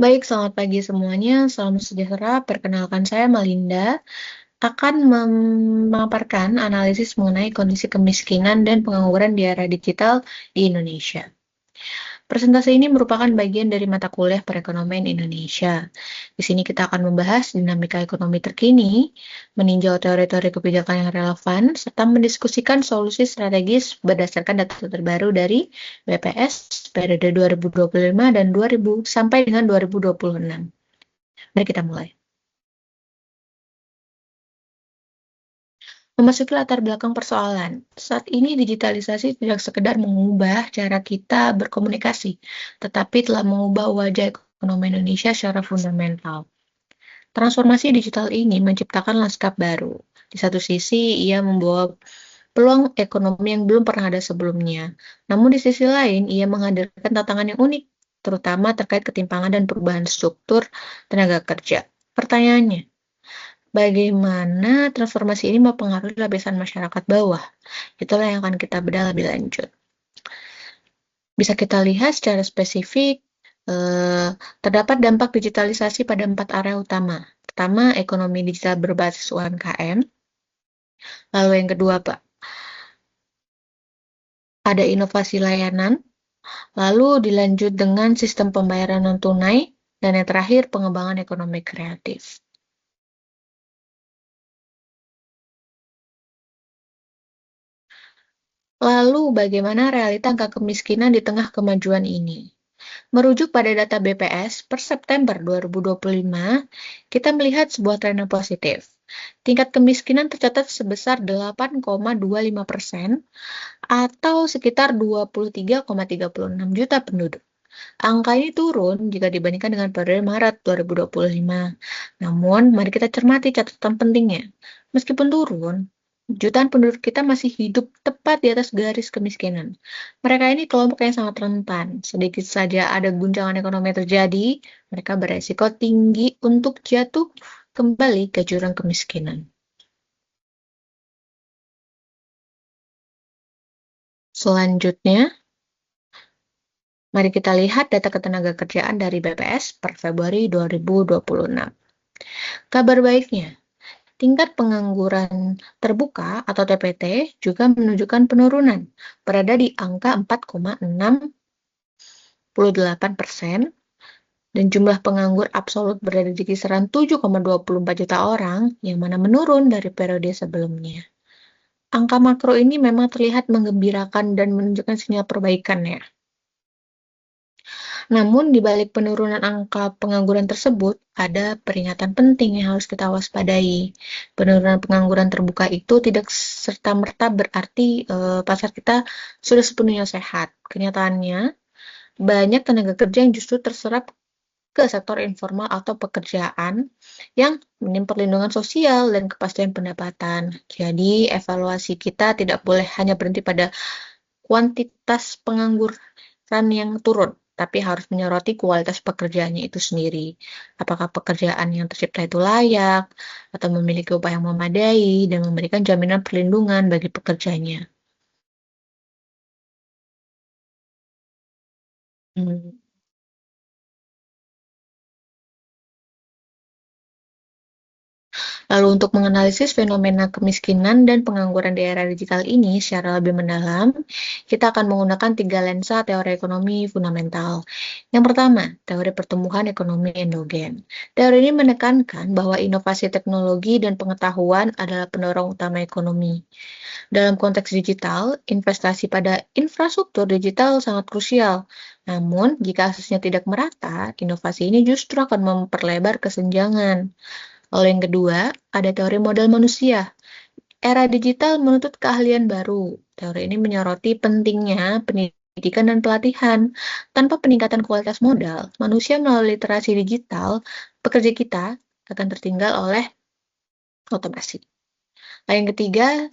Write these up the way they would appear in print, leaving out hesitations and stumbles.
Baik, selamat pagi semuanya. Salam sejahtera. Perkenalkan saya Malinda, akan memaparkan analisis mengenai kondisi kemiskinan dan pengangguran di era digital di Indonesia. Presentasi ini merupakan bagian dari mata kuliah perekonomian Indonesia. Di sini kita akan membahas dinamika ekonomi terkini, meninjau teori-teori kebijakan yang relevan, serta mendiskusikan solusi strategis berdasarkan data terbaru dari BPS periode 2025 dan 2000 sampai dengan 2026. Mari kita mulai. Memasuki latar belakang persoalan, saat ini digitalisasi tidak sekedar mengubah cara kita berkomunikasi, tetapi telah mengubah wajah ekonomi Indonesia secara fundamental. Transformasi digital ini menciptakan lanskap baru. Di satu sisi, ia membawa peluang ekonomi yang belum pernah ada sebelumnya. Namun di sisi lain, ia menghadirkan tantangan yang unik, terutama terkait ketimpangan dan perubahan struktur tenaga kerja. Pertanyaannya, bagaimana transformasi ini mempengaruhi lapisan masyarakat bawah? Itulah yang akan kita bedah lebih lanjut. Bisa kita lihat secara spesifik, terdapat dampak digitalisasi pada 4 area utama. Pertama, ekonomi digital berbasis UMKM. Lalu yang kedua, Pak, ada inovasi layanan. Lalu dilanjut dengan sistem pembayaran non-tunai. Dan yang terakhir, pengembangan ekonomi kreatif. Lalu, bagaimana realita angka kemiskinan di tengah kemajuan ini? Merujuk pada data BPS per September 2025, kita melihat sebuah tren yang positif. Tingkat kemiskinan tercatat sebesar 8,25% atau sekitar 23,36 juta penduduk. Angka ini turun jika dibandingkan dengan periode Maret 2025. Namun, mari kita cermati catatan pentingnya. Meskipun turun, jutaan penduduk kita masih hidup tepat di atas garis kemiskinan. Mereka ini kelompok yang sangat rentan. Sedikit saja ada guncangan ekonomi terjadi, mereka beresiko tinggi untuk jatuh kembali ke jurang kemiskinan. Selanjutnya, mari kita lihat data ketenagakerjaan dari BPS per Februari 2026. Kabar baiknya, tingkat pengangguran terbuka atau TPT juga menunjukkan penurunan, berada di angka 4,68%, dan jumlah penganggur absolut berada di kisaran 7,24 juta orang, yang mana menurun dari periode sebelumnya. Angka makro ini memang terlihat menggembirakan dan menunjukkan sinyal perbaikan ya. Namun, di balik penurunan angka pengangguran tersebut, ada peringatan penting yang harus kita waspadai. Penurunan pengangguran terbuka itu tidak serta-merta berarti pasar kita sudah sepenuhnya sehat. Kenyataannya, banyak tenaga kerja yang justru terserap ke sektor informal atau pekerjaan yang minim perlindungan sosial dan kepastian pendapatan. Jadi, evaluasi kita tidak boleh hanya berhenti pada kuantitas pengangguran yang turun, tapi harus menyoroti kualitas pekerjaannya itu sendiri. Apakah pekerjaan yang tercipta itu layak, atau memiliki upah yang memadai, dan memberikan jaminan perlindungan bagi pekerjanya. Hmm. Lalu untuk menganalisis fenomena kemiskinan dan pengangguran di era digital ini secara lebih mendalam, kita akan menggunakan 3 lensa teori ekonomi fundamental. Yang pertama, teori pertumbuhan ekonomi endogen. Teori ini menekankan bahwa inovasi teknologi dan pengetahuan adalah pendorong utama ekonomi. Dalam konteks digital, investasi pada infrastruktur digital sangat krusial. Namun, jika aksesnya tidak merata, inovasi ini justru akan memperlebar kesenjangan. Lalu yang kedua, ada teori modal manusia. Era digital menuntut keahlian baru. Teori ini menyoroti pentingnya pendidikan dan pelatihan. Tanpa peningkatan kualitas modal, manusia melalui literasi digital, pekerja kita akan tertinggal oleh otomasi. Lalu yang ketiga,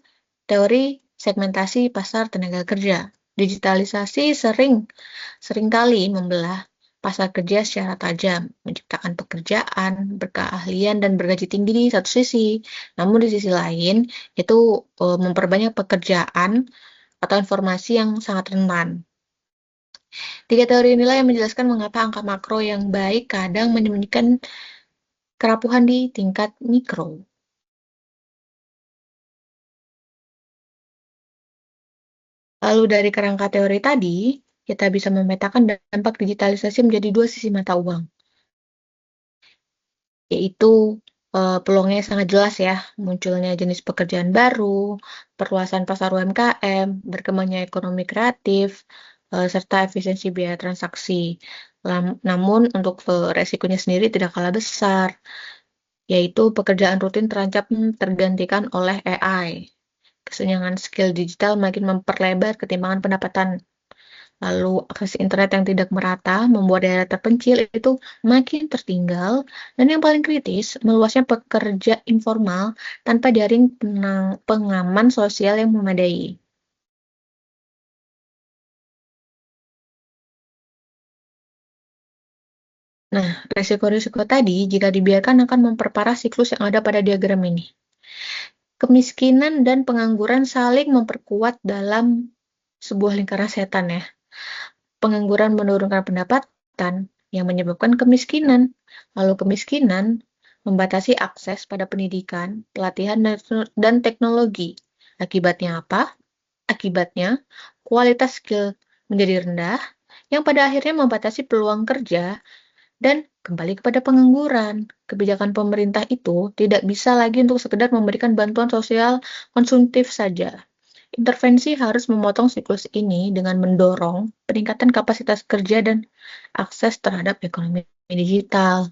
teori segmentasi pasar tenaga kerja. Digitalisasi seringkali membelah pasar kerja secara tajam, menciptakan pekerjaan, berkeahlian, dan bergaji tinggi di satu sisi. Namun di sisi lain, itu memperbanyak pekerjaan atau informasi yang sangat rentan. Tiga teori inilah yang menjelaskan mengapa angka makro yang baik kadang menyembunyikan kerapuhan di tingkat mikro. Lalu dari kerangka teori tadi, kita bisa memetakan dampak digitalisasi menjadi dua sisi mata uang, yaitu peluangnya sangat jelas ya, munculnya jenis pekerjaan baru, perluasan pasar UMKM, berkembangnya ekonomi kreatif, serta efisiensi biaya transaksi. Namun untuk resikonya sendiri tidak kalah besar, yaitu pekerjaan rutin terancam tergantikan oleh AI. Kesenjangan skill digital makin memperlebar ketimpangan pendapatan. Lalu akses internet yang tidak merata membuat daerah terpencil itu makin tertinggal, dan yang paling kritis, meluasnya pekerja informal tanpa jaring pengaman sosial yang memadai. Nah, resiko-risiko tadi jika dibiarkan akan memperparah siklus yang ada pada diagram ini. Kemiskinan dan pengangguran saling memperkuat dalam sebuah lingkaran setan ya. Pengangguran menurunkan pendapatan yang menyebabkan kemiskinan. Lalu kemiskinan membatasi akses pada pendidikan, pelatihan, dan teknologi. Akibatnya apa? Akibatnya kualitas skill menjadi rendah, yang pada akhirnya membatasi peluang kerja dan kembali kepada pengangguran. Kebijakan pemerintah itu tidak bisa lagi untuk sekedar memberikan bantuan sosial konsumtif saja. Intervensi harus memotong siklus ini dengan mendorong peningkatan kapasitas kerja dan akses terhadap ekonomi digital.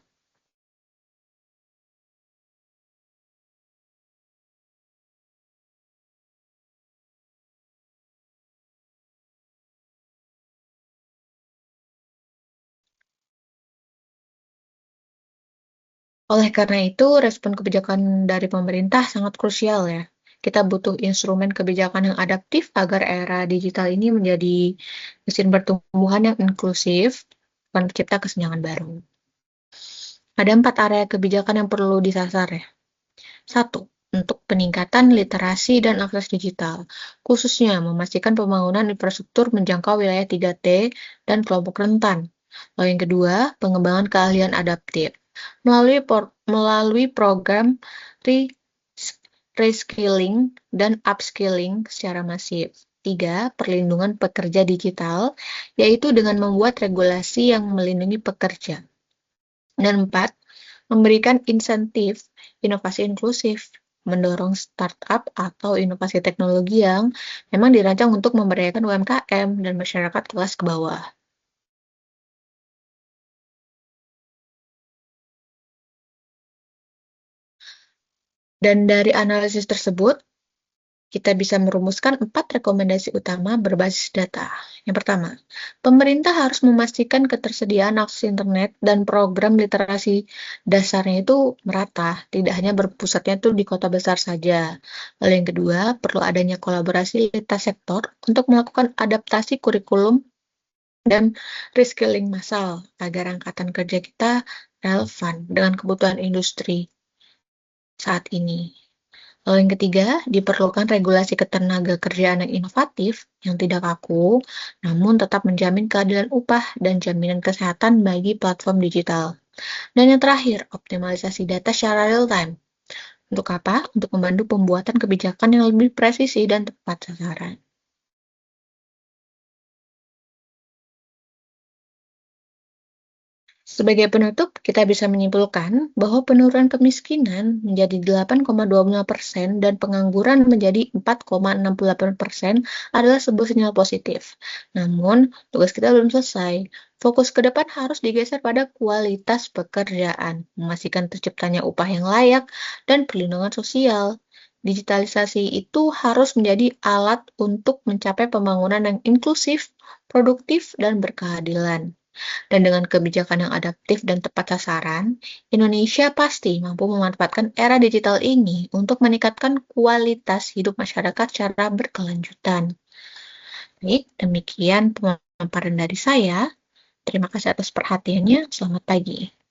Oleh karena itu, respon kebijakan dari pemerintah sangat krusial ya. Kita butuh instrumen kebijakan yang adaptif agar era digital ini menjadi mesin pertumbuhan yang inklusif, bukan mencipta kesenjangan baru. Ada 4 area kebijakan yang perlu disasar ya. Satu, untuk peningkatan literasi dan akses digital, khususnya memastikan pembangunan infrastruktur menjangkau wilayah 3T dan kelompok rentan. Lalu yang kedua, pengembangan keahlian adaptif melalui program re- reskilling dan upskilling secara masif. Tiga, perlindungan pekerja digital, yaitu dengan membuat regulasi yang melindungi pekerja. Dan empat, memberikan insentif inovasi inklusif, mendorong startup atau inovasi teknologi yang memang dirancang untuk memberdayakan UMKM dan masyarakat kelas ke bawah. Dan dari analisis tersebut, kita bisa merumuskan 4 rekomendasi utama berbasis data. Yang pertama, pemerintah harus memastikan ketersediaan akses internet dan program literasi dasarnya itu merata, tidak hanya berpusatnya itu di kota besar saja. Lalu yang kedua, perlu adanya kolaborasi lintas sektor untuk melakukan adaptasi kurikulum dan reskilling massal agar angkatan kerja kita relevan dengan kebutuhan industri saat ini. Lalu yang ketiga, diperlukan regulasi ketenagakerjaan yang inovatif, yang tidak kaku, namun tetap menjamin keadilan upah dan jaminan kesehatan bagi platform digital. Dan yang terakhir, optimalisasi data secara real time. Untuk apa? Untuk membantu pembuatan kebijakan yang lebih presisi dan tepat sasaran. Sebagai penutup, kita bisa menyimpulkan bahwa penurunan kemiskinan menjadi 8,25% dan pengangguran menjadi 4,68% adalah sebuah sinyal positif. Namun, tugas kita belum selesai. Fokus ke depan harus digeser pada kualitas pekerjaan, memastikan terciptanya upah yang layak, dan perlindungan sosial. Digitalisasi itu harus menjadi alat untuk mencapai pembangunan yang inklusif, produktif, dan berkeadilan. Dan dengan kebijakan yang adaptif dan tepat sasaran, Indonesia pasti mampu memanfaatkan era digital ini untuk meningkatkan kualitas hidup masyarakat secara berkelanjutan. Baik, demikian pemaparan dari saya. Terima kasih atas perhatiannya. Selamat pagi.